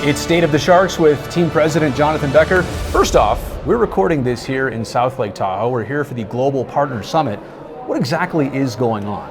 It's State of the Sharks with Team President Jonathan Becher. First off, we're recording this here in South Lake Tahoe. We're here for the Global Partner Summit. What exactly is going on?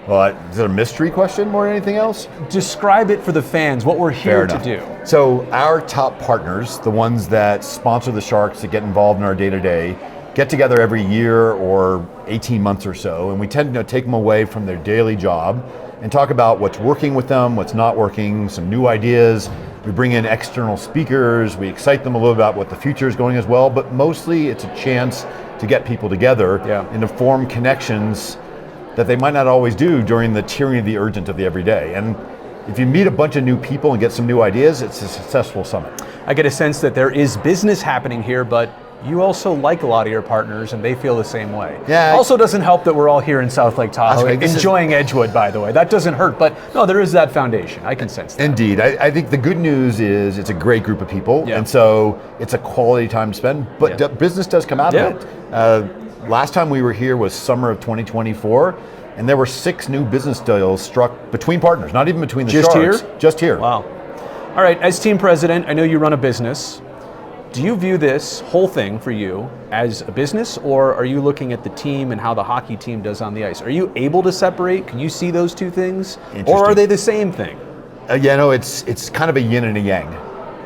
Well, is it a mystery question more than anything else? Describe it for the fans, what we're here to do. So our top partners, the ones that sponsor the Sharks to get involved in our day-to-day, get together every year or 18 months or so, and we tend to take them away from their daily job and talk about what's working with them, what's not working, some new ideas. We bring in external speakers, we excite them a little about what the future is going as well, but mostly it's a chance to get people together and to form connections that they might not always do during the tyranny of the urgent of the everyday. And if you meet a bunch of new people and get some new ideas, it's a successful summit. I get a sense that there is business happening here, but you also like a lot of your partners and they feel the same way. Yeah. Also doesn't help that we're all here in South Lake Tahoe, enjoying Edgewood, by the way. That doesn't hurt, but no, there is that foundation. I can sense that. Indeed. I think the good news is it's a great group of people, and so it's a quality time to spend, but business does come out of it. Last time we were here was summer of 2024, and there were 6 new business deals struck between partners, not even between the Sharks. Just here? Wow. All right, as team president, I know you run a business. Do you view this whole thing for you as a business, or are you looking at the team and how the hockey team does on the ice? Are you able to separate? Can you see those two things? Or are they the same thing? It's kind of a yin and a yang.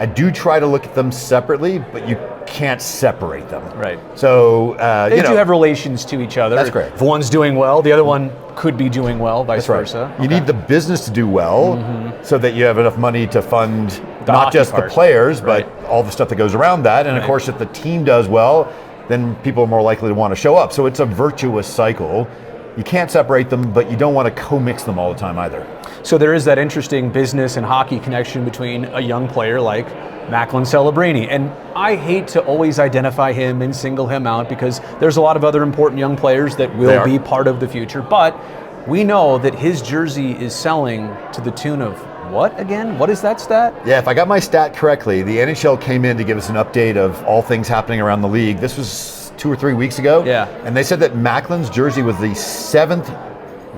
I do try to look at them separately, but you can't separate them. Right. So, they do have relations to each other. That's correct. If one's doing well, the other one could be doing well, vice versa. You need the business to do well so that you have enough money to fund not just the players, but all the stuff that goes around that. And of course, if the team does well, then people are more likely to want to show up. So it's a virtuous cycle. You can't separate them, but you don't want to co-mix them all the time either. So there is that interesting business and hockey connection between a young player like Macklin Celebrini. And I hate to always identify him and single him out because there's a lot of other important young players that will be part of the future. But we know that his jersey is selling to the tune of what again? What is that stat? Yeah, if I got my stat correctly, the NHL came in to give us an update of all things happening around the league. This was 2 or 3 weeks ago. Yeah. And they said that Macklin's jersey was the 7th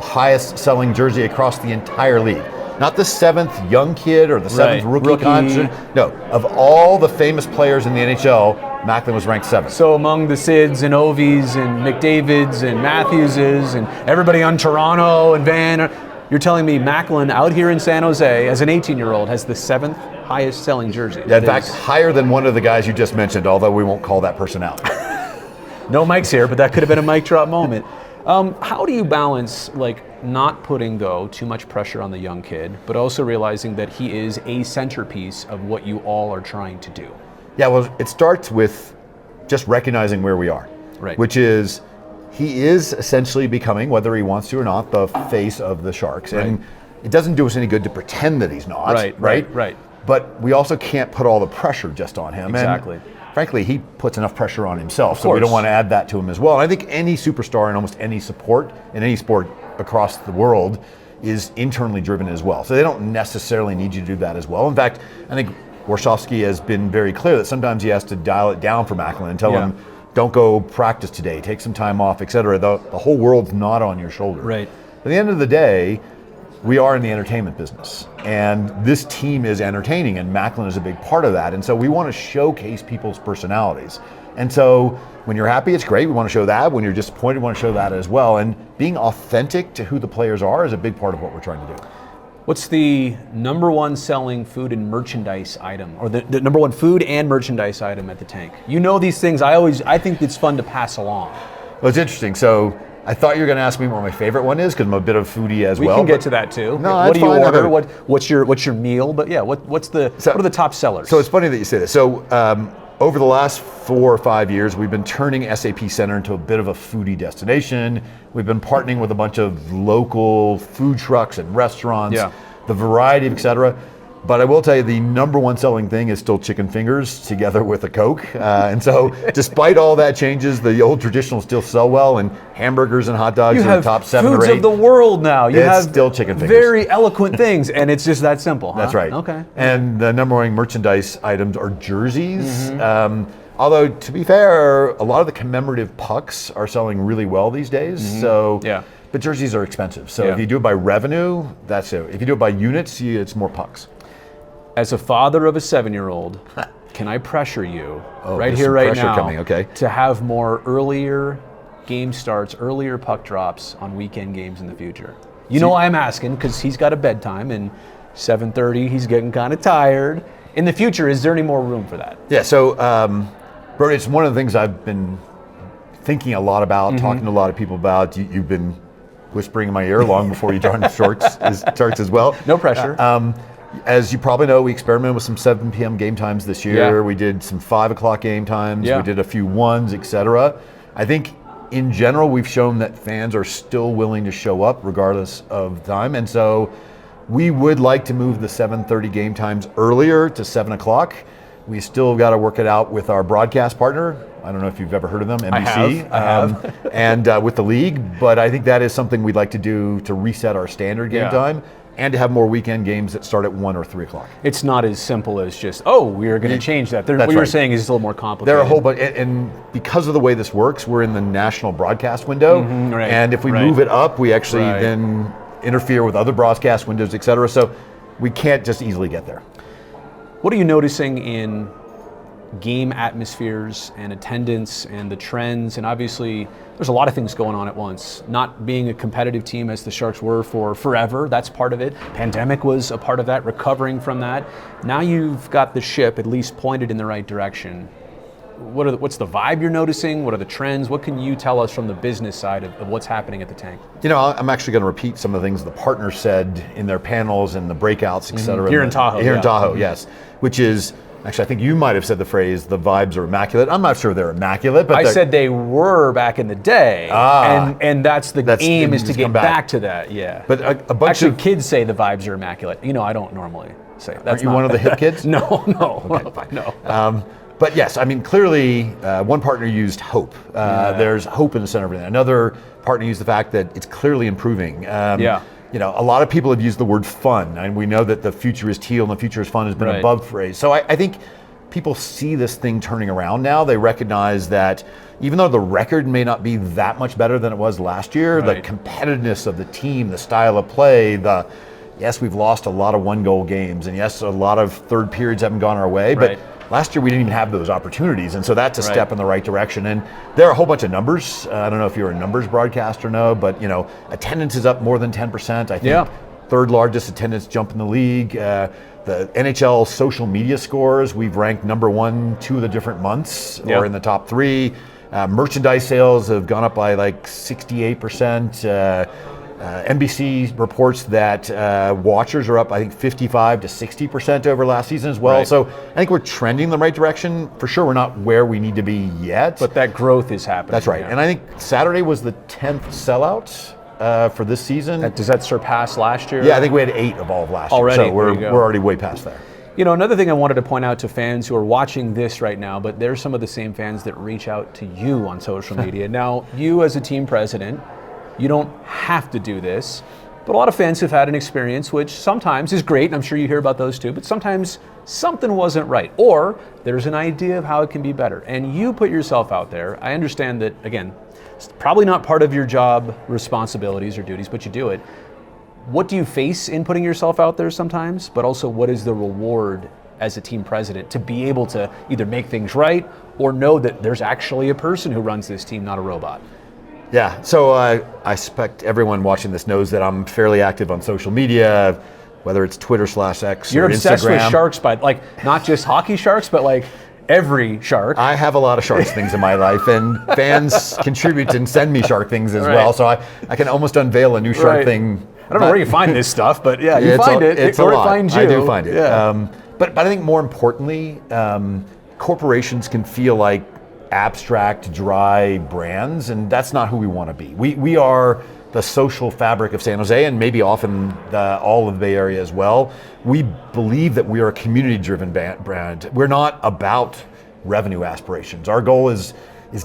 highest selling jersey across the entire league. Not the 7th young kid or the 7th rookie. No, of all the famous players in the NHL, Macklin was ranked 7th. So among the Sids and Ovies and McDavids and Matthewses and everybody on Toronto and Van, you're telling me Macklin out here in San Jose as an 18-year-old has the 7th highest selling jersey? Yeah, in fact, higher than one of the guys you just mentioned, although we won't call that person out. No mics here, but that could have been a mic drop moment. How do you balance, not putting, though, too much pressure on the young kid, but also realizing that he is a centerpiece of what you all are trying to do? Yeah, well, it starts with just recognizing where we are, which is he is essentially becoming, whether he wants to or not, the face of the Sharks. And it doesn't do us any good to pretend that he's not, right. But we also can't put all the pressure just on him. Exactly. And frankly, he puts enough pressure on himself, so we don't want to add that to him as well. And I think any superstar in almost any sport, in any sport across the world, is internally driven as well. So they don't necessarily need you to do that as well. In fact, I think Warshawski has been very clear that sometimes he has to dial it down for Macklin and tell him, don't go practice today, take some time off, etc. The whole world's not on your shoulder. Right. At the end of the day, we are in the entertainment business, and this team is entertaining, and Macklin is a big part of that. And so we want to showcase people's personalities. And so when you're happy, it's great. We want to show that. When you're disappointed, we want to show that as well. And being authentic to who the players are is a big part of what we're trying to do. What's the number one selling food and merchandise item, or the number one food and merchandise item at the tank? You know these things. I think it's fun to pass along. Well, it's interesting. So I thought you were going to ask me what my favorite one is because I'm a bit of a foodie as well. We can get to that too. No, what do you order? What's your meal? But yeah, what are the top sellers? So it's funny that you say this. So over the last 4 or 5 years, we've been turning SAP Center into a bit of a foodie destination. We've been partnering with a bunch of local food trucks and restaurants, the variety, et cetera. But I will tell you, the number one selling thing is still chicken fingers together with a Coke. And so despite all that changes, the old traditionals still sell well, and hamburgers and hot dogs are the top 7 or 8. You have foods of the world now. You have still chicken fingers. Very eloquent things, and it's just that simple. That's right. Okay. And the number one merchandise items are jerseys. Although, to be fair, a lot of the commemorative pucks are selling really well these days. So But jerseys are expensive. So if you do it by revenue, that's it. If you do it by units, it's more pucks. as a father of a 7-year-old, can I pressure you right here, right now, coming, okay, to have more earlier game starts, earlier puck drops on weekend games in the future? You know why I'm asking, because he's got a bedtime, and 7:30, he's getting kind of tired. In the future, is there any more room for that? Yeah, so, Brodie, it's one of the things I've been thinking a lot about, talking to a lot of people about. You've been whispering in my ear long before you joined Sharks as well. No pressure. As you probably know, we experimented with some 7 p.m. game times this year. Yeah. We did some 5 o'clock game times. Yeah. We did a few 1s, etc. I think in general, we've shown that fans are still willing to show up regardless of time. And so we would like to move the 7:30 game times earlier to 7 o'clock. We still got to work it out with our broadcast partner. I don't know if you've ever heard of them, NBC. I have. And with the league. But I think that is something we'd like to do to reset our standard game time, and to have more weekend games that start at 1 or 3 o'clock. It's not as simple as just, we are going to change that. What you're saying is a little more complicated. There are a whole bunch, and because of the way this works, we're in the national broadcast window, and if we move it up, we actually then interfere with other broadcast windows, et cetera, so we can't just easily get there. What are you noticing in game atmospheres and attendance and the trends? And obviously there's a lot of things going on at once. Not being a competitive team as the Sharks were for forever, that's part of it. Pandemic was a part of that, recovering from that. Now you've got the ship at least pointed in the right direction. What's the vibe you're noticing? What are the trends? What can you tell us from the business side of what's happening at the tank? You know, I'm actually going to repeat some of the things the partners said in their panels and the breakouts, et cetera. Here in Tahoe. Here in Tahoe, yes. Which is, actually, I think you might have said the phrase, the vibes are immaculate. I'm not sure they're immaculate, but I said they were back in the day, and that's the aim, is to get back to that, yeah. But a bunch actually, of kids say the vibes are immaculate. You know, I don't normally say that. Aren't you one of the hip kids? No. Okay. No. But yes, I mean, clearly, one partner used hope. There's hope in the center of everything. Another partner used the fact that it's clearly improving. You know, a lot of people have used the word fun, and we know that the future is teal and the future is fun has been a bug phrase. So I think people see this thing turning around now. They recognize that even though the record may not be that much better than it was last year, the competitiveness of the team, the style of play, yes, we've lost a lot of one-goal games, and yes, a lot of third periods haven't gone our way, but last year we didn't even have those opportunities, and so that's a step in the right direction. And there are a whole bunch of numbers. I don't know if you're a numbers broadcaster or no, but you know, attendance is up more than 10%. I think third largest attendance jump in the league. The NHL social media scores, we've ranked number 1 2 of the different months, or in the top 3. Merchandise sales have gone up by like 68%. NBC reports that watchers are up, I think, 55 to 60% over last season as well. So I think we're trending in the right direction. For sure, we're not where we need to be yet. But that growth is happening. That's right. And I think Saturday was the 10th sellout for this season. Does that surpass last year? Yeah, I think we had 8 of all of last year. So we're already way past there. You know, another thing I wanted to point out to fans who are watching this right now, but there's some of the same fans that reach out to you on social media. Now, you as a team president, you don't have to do this, but a lot of fans have had an experience which sometimes is great, and I'm sure you hear about those too, but sometimes something wasn't right, or there's an idea of how it can be better, and you put yourself out there. I understand that, again, it's probably not part of your job responsibilities or duties, but you do it. What do you face in putting yourself out there sometimes, but also what is the reward as a team president to be able to either make things right or know that there's actually a person who runs this team, not a robot? Yeah, so I suspect everyone watching this knows that I'm fairly active on social media, whether it's Twitter /X or Instagram. You're obsessed with Sharks, but like not just hockey Sharks, but like every Shark. I have a lot of Sharks things in my life, and fans contribute and send me Shark things as well, so I can almost unveil a new Shark thing. I don't know where you find this stuff, but you find it. It's or a lot. It finds you. I do find it. Yeah. But I think more importantly, corporations can feel like abstract, dry brands, and that's not who we want to be. We are the social fabric of San Jose, and maybe often all of the Bay Area as well. We believe that we are a community-driven brand. We're not about revenue aspirations. Our goal is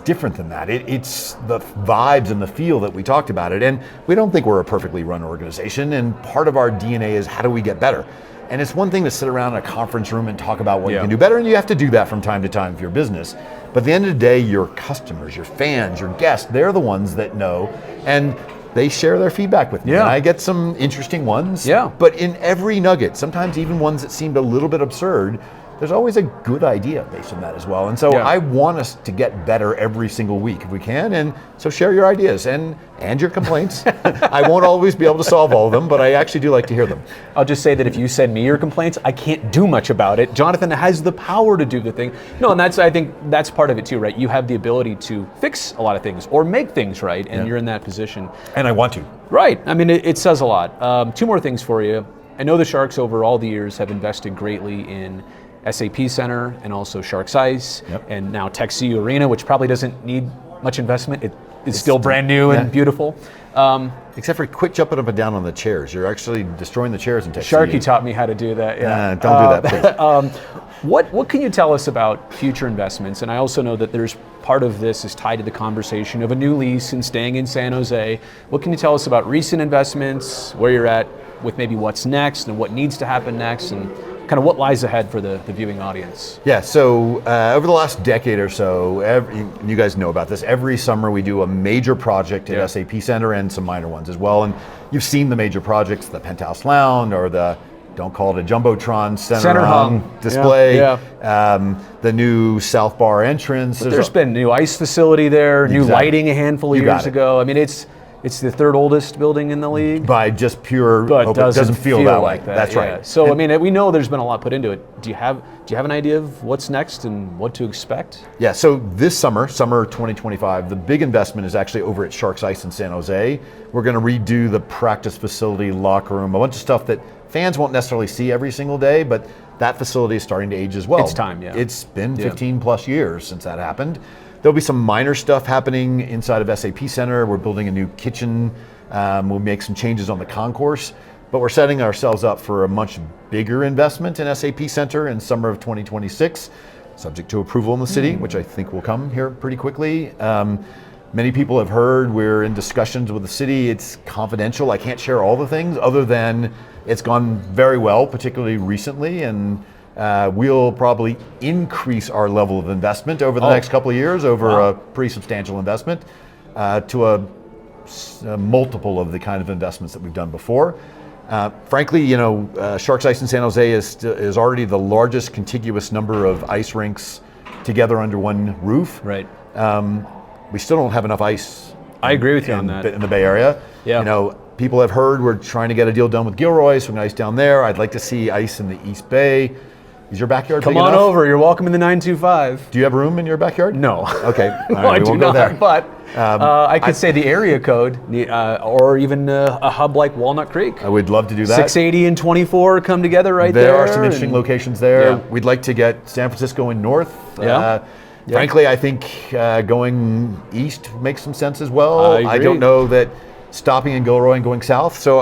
different than that. It's the vibes and the feel that we talked about it, and we don't think we're a perfectly run organization, and part of our DNA is how do we get better? And it's one thing to sit around in a conference room and talk about what you can do better, and you have to do that from time to time for your business. But at the end of the day, your customers, your fans, your guests, they're the ones that know. And they share their feedback with me. Yeah. And I get some interesting ones. Yeah. But in every nugget, sometimes even ones that seemed a little bit absurd, there's always a good idea based on that as well. And so I want us to get better every single week if we can. And so share your ideas and your complaints. I won't always be able to solve all of them, but I actually do like to hear them. I'll just say that if you send me your complaints, I can't do much about it. Jonathan has the power to do the thing. No, and I think that's part of it too, right? You have the ability to fix a lot of things or make things right, and you're in that position. And I want to. Right. I mean, it says a lot. Two more things for you. I know the Sharks over all the years have invested greatly in SAP Center and also Sharks Ice and now TechCU Arena, which probably doesn't need much investment. It's still brand new and beautiful. Except for quit jumping up and down on the chairs. You're actually destroying the chairs in TechCU. Sharky taught me how to do that. Yeah. Don't do that, please. What can you tell us about future investments? And I also know that there's part of this is tied to the conversation of a new lease and staying in San Jose. What can you tell us about recent investments, where you're at with maybe what's next and what needs to happen next, and kind of what lies ahead for the viewing audience? Yeah, so over the last decade or so, you guys know about this, every summer we do a major project at SAP Center and some minor ones as well. And you've seen the major projects, the Penthouse Lounge or the, don't call it a Jumbotron, center hung display, the new South Bar entrance. There's been new ice facility there, new lighting a handful of years ago. I mean, it's the third oldest building in the league. By just pure, but it doesn't feel that like that. That's right. So, I mean, we know there's been a lot put into it. Do you have an idea of what's next and what to expect? Yeah, so this summer 2025, the big investment is actually over at Sharks Ice in San Jose. We're going to redo the practice facility, locker room, a bunch of stuff that fans won't necessarily see every single day, but that facility is starting to age as well. It's time, It's been 15 plus years since that happened. There'll be some minor stuff happening inside of SAP Center. We're building a new kitchen. We'll make some changes on the concourse, but we're setting ourselves up for a much bigger investment in SAP Center in summer of 2026, subject to approval in the city, which I think will come here pretty quickly. Many people have heard we're in discussions with the city. It's confidential. I can't share all the things other than it's gone very well, particularly recently, and we'll probably increase our level of investment over the next couple of years, over a pretty substantial investment, to a multiple of the kind of investments that we've done before. Frankly, Sharks Ice in San Jose is already the largest contiguous number of ice rinks together under one roof. Right. We still don't have enough ice. I agree with you on that. In the Bay Area. Yeah. People have heard we're trying to get a deal done with Gilroy, so ice down there. I'd like to see ice in the East Bay. Is your backyard big enough? Come on over. You're welcome in the 925. Do you have room in your backyard? No. Okay. No, right, I do not. There. But I could say the area code, or even a hub like Walnut Creek. I would love to do that. 680 and 24 come together there. There are some interesting locations there. We'd like to get San Francisco and north. Frankly, I think going east makes some sense as well. I don't know that stopping in Gilroy and going south. So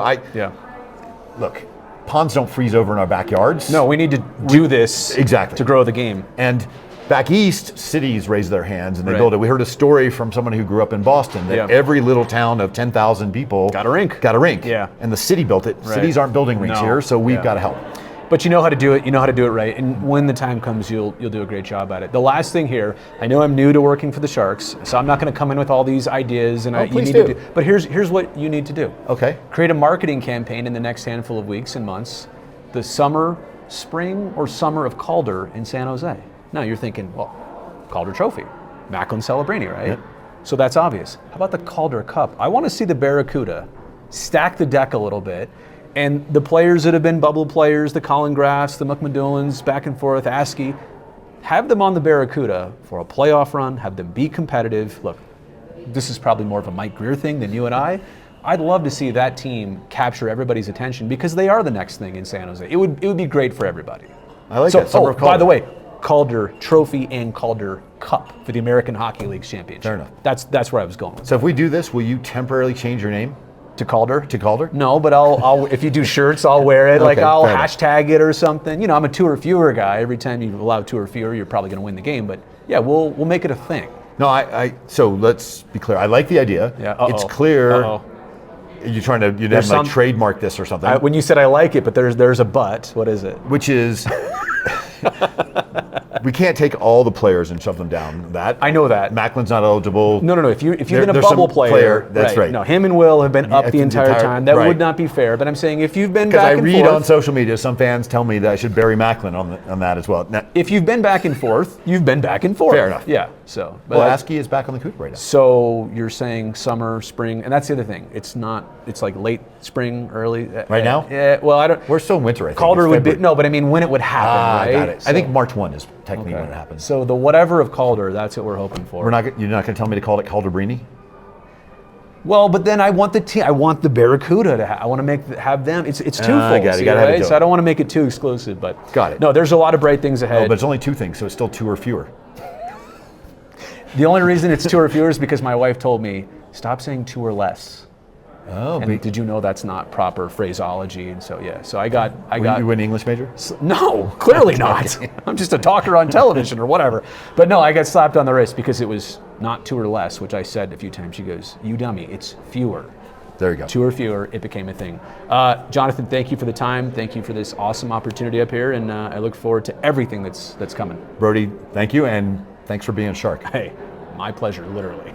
look, ponds don't freeze over in our backyards. No, we need to do this to grow the game. And back east, cities raise their hands and they build it. We heard a story from someone who grew up in Boston that every little town of 10,000 people got a rink. Yeah. And the city built it. Cities aren't building rinks here, so we've got to help. But you know how to do it. You know how to do it right. And when the time comes, you'll do a great job at it. The last thing here, I know I'm new to working for the Sharks, so I'm not going to come in with all these ideas. And please do. But here's what you need to do. Okay. Create a marketing campaign in the next handful of weeks and months. The spring or summer of Calder in San Jose. Now you're thinking, well, Calder Trophy, Macklin Celebrini, right? Yep. So that's obvious. How about the Calder Cup? I want to see the Barracuda stack the deck a little bit. And the players that have been bubble players, the Colin Graffs, the McMadulans, back and forth, Askey, have them on the Barracuda for a playoff run, have them be competitive. Look, this is probably more of a Mike Greer thing than you and I. I'd love to see that team capture everybody's attention because they are the next thing in San Jose. It would be great for everybody. I like that. By the way, Calder Trophy and Calder Cup for the American Hockey League's championship. Fair enough. That's where I was going with. So if we do this, will you temporarily change your name? To Calder? To Calder? No, but I'll if you do shirts, I'll wear it. Okay, I'll hashtag it or something. I'm a two or fewer guy. Every time you allow two or fewer, you're probably going to win the game. But yeah, we'll make it a thing. No, so let's be clear. I like the idea. Yeah. It's clear. You're trying to like trademark this or something. When you said I like it, but there's a but. What is it? Which is we can't take all the players and shove them down. That I know that. Macklin's not eligible. No. If you've been a there's bubble some player, that's right. No, him and Will have been up the entire time. That would not be fair. But I'm saying if you've been back and forth. Because I read on social media, some fans tell me that I should bury Macklin on that as well. Now, if you've been back and forth, you've been back and forth. Fair enough. Yeah. So. Well, Askey is back on the Cougar right now. So you're saying summer, spring, and that's the other thing. It's not. It's like late spring, early. Right now? Yeah. Well, I don't. We're still in winter. I think Calder It's would be February. but I mean when it would happen, right? Got it. So, I think March 1 is technically when it happens. So the whatever of Calder, that's what we're hoping for. You're not going to tell me to call it Calderbrini? Well, but then I want the team. I want the Barracuda to. I want to have them. It's twofold. got it. You gotta have it, right? So I don't want to make it too exclusive, but Got it. No, there's a lot of bright things ahead. Oh, but it's only 2 things, so it's still 2 or fewer. The only reason it's 2 or fewer is because my wife told me stop saying 2 or less. Oh, And did you know that's not proper phraseology? And so yeah, so I got. You were an English major? No, clearly not. I'm just a talker on television or whatever. But no, I got slapped on the wrist because it was not 2 or less, which I said a few times. She goes, "You dummy, it's fewer." There you go. 2 or fewer, it became a thing. Jonathan, thank you for the time. Thank you for this awesome opportunity up here, and I look forward to everything that's coming. Brodie, thank you, and thanks for being a Shark. Hey, my pleasure, literally.